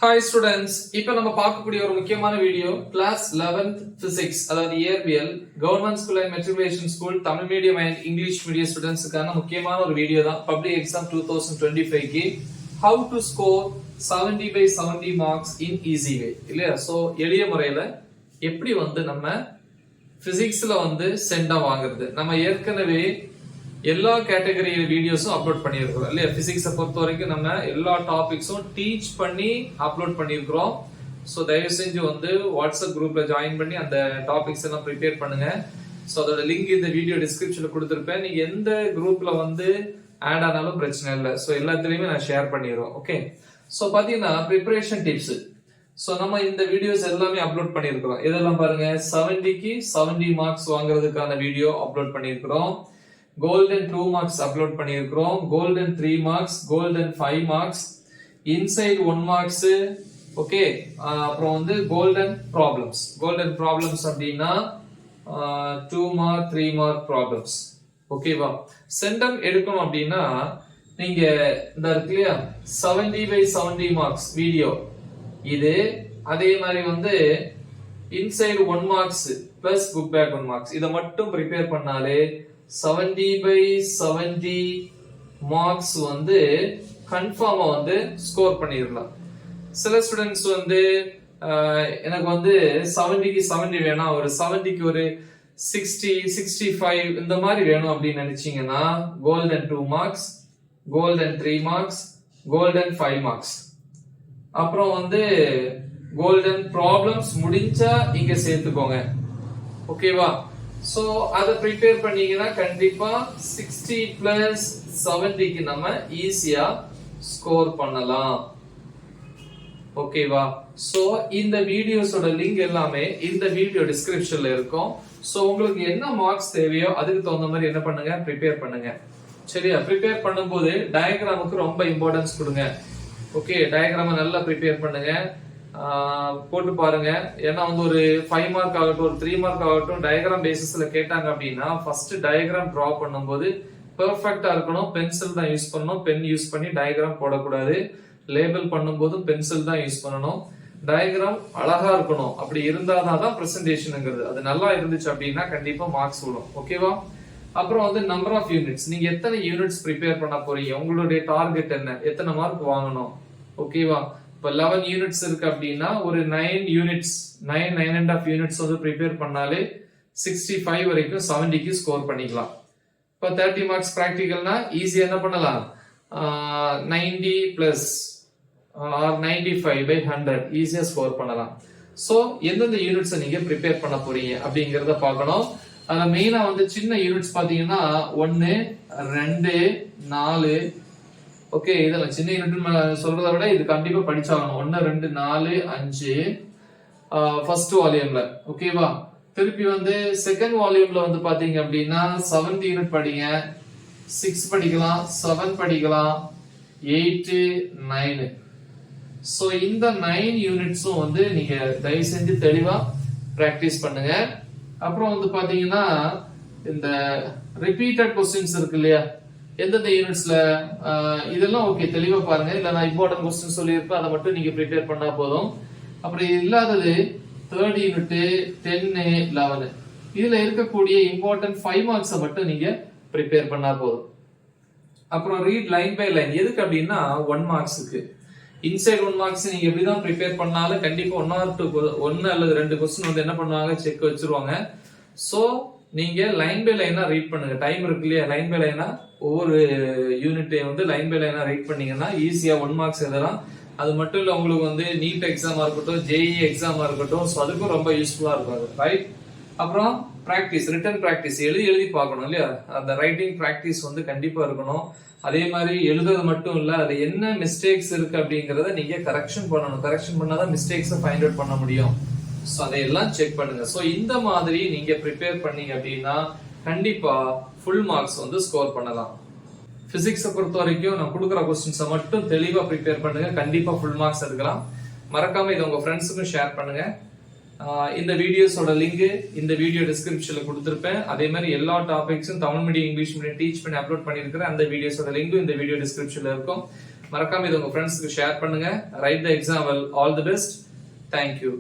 Hi students, இப்போ நம்ம பார்க்கக்கூடிய ஒரு முக்கியமான வீடியோ கிளாஸ் 11th பிசிக்ஸ், அதாவது இயற்பியல், government school and matriculation school, Tamil medium and English medium ஸ்டூடெண்ட்ஸ்க்கான முக்கியமான ஒரு வீடியோ தான். பப்ளிக் எக்ஸாம் 2025க்கு how to score 70/70 marks in easy way இல்லையா? சோ எளிய முறையில எப்படி நம்ம பிசிக்ஸ்ல சென்டா வாங்குறது. நம்ம ஏற்கனவே எல்லா கேட்டகரி வீடியோஸும் அப்லோட் பண்ணியிருக்கிறோம் இல்லையா? பிசிக்ஸை பொறுத்த வரைக்கும் நம்ம எல்லா டாபிக்ஸும் டீச் பண்ணி அப்லோட் பண்ணியிருக்கிறோம். ஸோ தயவு செஞ்சு வாட்ஸ்அப் குரூப்ல ஜாயின் பண்ணி அந்த டாபிக்ஸ் எல்லாம் ப்ரிப்பேர் பண்ணுங்க. ஸோ அதோட லிங்க் இந்த வீடியோ டிஸ்கிரிப்ஷன்ல கொடுத்துருப்பேன். நீங்க எந்த குரூப்ல ஆட் ஆனாலும் பிரச்சனை இல்லை. ஸோ எல்லாத்துலயுமே நான் ஷேர் பண்ணிடுறோம். ஓகே, ஸோ பாத்தீங்கன்னா ப்ரிப்பரேஷன் டிப்ஸ். ஸோ நம்ம இந்த வீடியோஸ் எல்லாமே அப்லோட் பண்ணியிருக்கிறோம். இதெல்லாம் பாருங்க, 70க்கு 70 மார்க்ஸ் வாங்குறதுக்கான வீடியோ அப்லோட் பண்ணியிருக்கிறோம். கோல்டன் 2 மார்க்ஸ் அப்லோட் பண்ணியிருக்கிறோம். Golden 3 marks, golden 5 marks, inside 1 marks. Okay, அப்புறம் கோல்டன் ப்ராப்ளம்ஸ். கோல்டன் ப்ராப்ளம்ஸ் அப்படின்னா 2 மார்க் 3 மார்க் ப்ராப்ளம்ஸ். ஓகேவா? சென்டம் எடுக்கணும் அப்படின்னா நீங்க இந்த இருக்கு இல்லையா 70/70 மார்க்ஸ் வீடியோ, இது அதே மாதிரி inside 1 marks plus book back 1 marks, இதை மட்டும் ப்ரிப்பேர் பண்ணாலே 70/70 மார்க்ஸ் கன்ஃபார்மா ஸ்கோர் பண்ணிடலாம். சில ஸ்டூடெண்ட்ஸ் எனக்கு 70க்கு 70 வேணாம், ஒரு 70க்கு ஒரு 60 65 இந்த மாதிரி வேணும் அப்படின்னு நினைச்சீங்கன்னா golden 2 marks, golden 3 marks, golden 5 marks, அப்புறம் கோல்டன் ப்ராப்ளம்ஸ் முடிஞ்சா இங்க சேர்த்துக்கோங்க. ஓகேவா? சோ அதை ப்ரிப்பேர் பண்ணீங்கன்னா கண்டிப்பா 60+70க்கு நம்ம ஈஸியா ஸ்கோர் பண்ணலாம். ஓகேவா? சோ இந்த வீடியோஸோட லிங்க் எல்லாமே இந்த வீடியோ டிஸ்கிரிப்ஷன்ல இருக்கும். சோ உங்களுக்கு என்ன மார்க்ஸ் தேவையோ அதுக்கு தகுந்த மாதிரி என்ன பண்ணுங்க, ப்ரிப்பேர் பண்ணுங்க. சரியா? ப்ரிப்பேர் பண்ணும்போது டயக்ராமுக்கு ரொம்ப இம்பார்ட்டன்ஸ் கொடுங்க. ஓகே, டயக்ராம நல்லா ப்ரிப்பேர் பண்ணுங்க, போட்டு பாருங்க. ஏன்னா ஒரு 5 மார்க் ஆகட்டும், ஒரு 3 மார்க் ஆகட்டும், டயக்ராம் பேசிஸ்ல கேட்டாங்க அப்படின்னா ஃபர்ஸ்ட் டயக்ராம் டிரா பண்ணும்போது பெர்ஃபெக்ட்டா இருக்கணும். பென்சில் தான் யூஸ் பண்ணணும், பென் யூஸ் பண்ணி டயக்ராம் போடக்கூடாது. லேபிள் பண்ணும்போதும் பென்சில் தான் யூஸ் பண்ணணும். டயக்ராம் அழகா இருக்கணும். அப்படி இருந்தாதான் பிரசன்டேஷன்ங்கிறது. அது நல்லா இருந்துச்சு அப்படின்னா கண்டிப்பா மார்க்ஸ் விடும். ஓகேவா? அப்புறம் நம்பர் ஆஃப் யூனிட்ஸ், நீங்க எத்தனை யூனிட்ஸ் ப்ரிப்பேர் பண்ண போறீங்க, உங்களுடைய டார்கெட் என்ன, எத்தனை மார்க் வாங்கணும். ஓகேவா? இப்ப 11 யூனிட்ஸ் இருக்கு அப்படின்னா ஒரு 9 யூனிட்ஸ் 9.5 யூனிட்ஸ் ப்ரிப்பேர் பண்ணாலே 65 வரைக்கும் 70க்கு ஸ்கோர் பண்ணிக்கலாம். இப்ப 30 மார்க்ஸ் பிராக்டிகல்னா ஈஸியா என்ன பண்ணலாம், 90 பிளஸ் ஆர் 95/100 ஈஸியா ஸ்கோர் பண்ணலாம். சோ எந்தெந்த யூனிட்ஸ் நீங்க ப்ரிப்பேர் பண்ண போறீங்க அப்படிங்கறத பார்க்கணும். அதுல மெயினா சின்ன யூனிட்ஸ் பாத்தீங்கன்னா 1 2 4. ஓகே, இதெல்லாம் சின்ன யூனிட் சொல்றதை விட இது கண்டிப்பா படிச்சாகணும். 1 2 4 5 ஃபர்ஸ்ட் வால்யூம்ல. ஓகேவா? திருப்பி செகண்ட் வால்யூம்ல பாத்தீங்க அப்படின்னா 7th யூனிட் படிங்க, 6 படிக்கலாம், 7 படிக்கலாம், 8 9. சோ இந்த 9 யூனிட்ஸும் நீங்க தயவு செஞ்சு தெளிவா பிராக்டிஸ் பண்ணுங்க. அப்புறம் பாத்தீங்கன்னா இந்த ரிப்பீட்டட் क्वेश्चंस இருக்கு இல்லையா, எந்தெந்த யூனிட்ஸ்ல, இதெல்லாம் ஓகே தெளிவா பாருங்க. இல்ல நான் இம்பார்ட்டன்ட் क्वेश्चन சொல்லியிருப்பேன், அதை மட்டும் நீங்க ப்ரிப்பேர் பண்ணா போதும். அப்புறம் இல்லாதது 3rd யூனிட் 10 11, இதுல இருக்கக்கூடிய இம்பார்ட்டன்ட் 5 மார்க்ஸ் மட்டும் நீங்க ப்ரிப்பேர் பண்ணா போதும். அப்புறம் ரீட் லைன் பை லைன், எதுக்கு அப்படின்னா 1 மார்க்ஸ்க்கு. இன்சைட் 1 மார்க்ஸ் நீங்க எப்படிதான் ப்ரிப்பேர் பண்ணாலும் கண்டிப்பா 1 அல்லது 2 क्वेश्चन என்ன பண்ணுவாங்க, செக் வச்சிருவாங்க. சோ நீங்க லைன் பை லைனா ரீட் பண்ணுங்க. டைம் இருக்கு இல்லையா, லைன் பை லைனா ஒவ்வொரு யூனிட்டையும் லைன் பை லைனா ரீட் பண்ணீங்கன்னா ஈஸியா 1 மார்க்ஸ் எழுதலாம். அது மட்டும் இல்ல, உங்களுக்கு நீட் எக்ஸாமா இருக்கட்டும், ஜேஇ எக்ஸாமா இருக்கட்டும், சோ அதுக்கும் ரொம்ப யூஸ்ஃபுல்லா இருக்கும் அது. ரைட்? அப்புறம் பிராக்டிஸ், ரிட்டன் பிராக்டிஸ், எழுதி பார்க்கணும் இல்லையா, அந்த ரைட்டிங் பிராக்டிஸ் கண்டிப்பா இருக்கணும். அதே மாதிரி எழுதுறது மட்டும் இல்ல, அது என்ன மிஸ்டேக்ஸ் இருக்கு அப்படிங்கறத நீங்க கரெக்ஷன் பண்ணணும். கரெக்ஷன் பண்ணாதான் மிஸ்டேக்ஸ் ஃபைண்ட் அவுட் பண்ண முடியும். சோ அதையெல்லாம் செக் பண்ணுங்க. சோ இந்த மாதிரி நீங்க ப்ரிப்பேர் பண்ணீங்க அப்படின்னா கண்டிப்பா ஃபுல் மார்க்ஸ் ஸ்கோர் பண்ணலாம். பிசிக்ஸை பொறுத்த வரைக்கும் நான் கொடுக்குற क्वेश्चंस மட்டும் தெளிவா ப்ரிப்பேர் பண்ணுங்க, கண்டிப்பா ஃபுல் மார்க்ஸ் எடுக்கலாம். மறக்காம இதை உங்க ஃப்ரெண்ட்ஸுக்கும் ஷேர் பண்ணுங்க. இந்த வீடியோஸோட லிங்க் இந்த வீடியோ டிஸ்கிரிப்ஷன்ல கொடுத்திருப்பேன். அதே மாதிரி எல்லா டாபிக்ஸும் Tamil medium English medium teach பண்ணி அப்லோட் பண்ணியிருக்கிறேன். அந்த வீடியோஸோட லிங்க் இந்த வீடியோ டிஸ்கிரிப்ஷன்ல இருக்கும். மறக்காம இது உங்க ஃப்ரெண்ட்ஸ்க்கு ஷேர் பண்ணுங்க. Right the example. All the best. Thank you.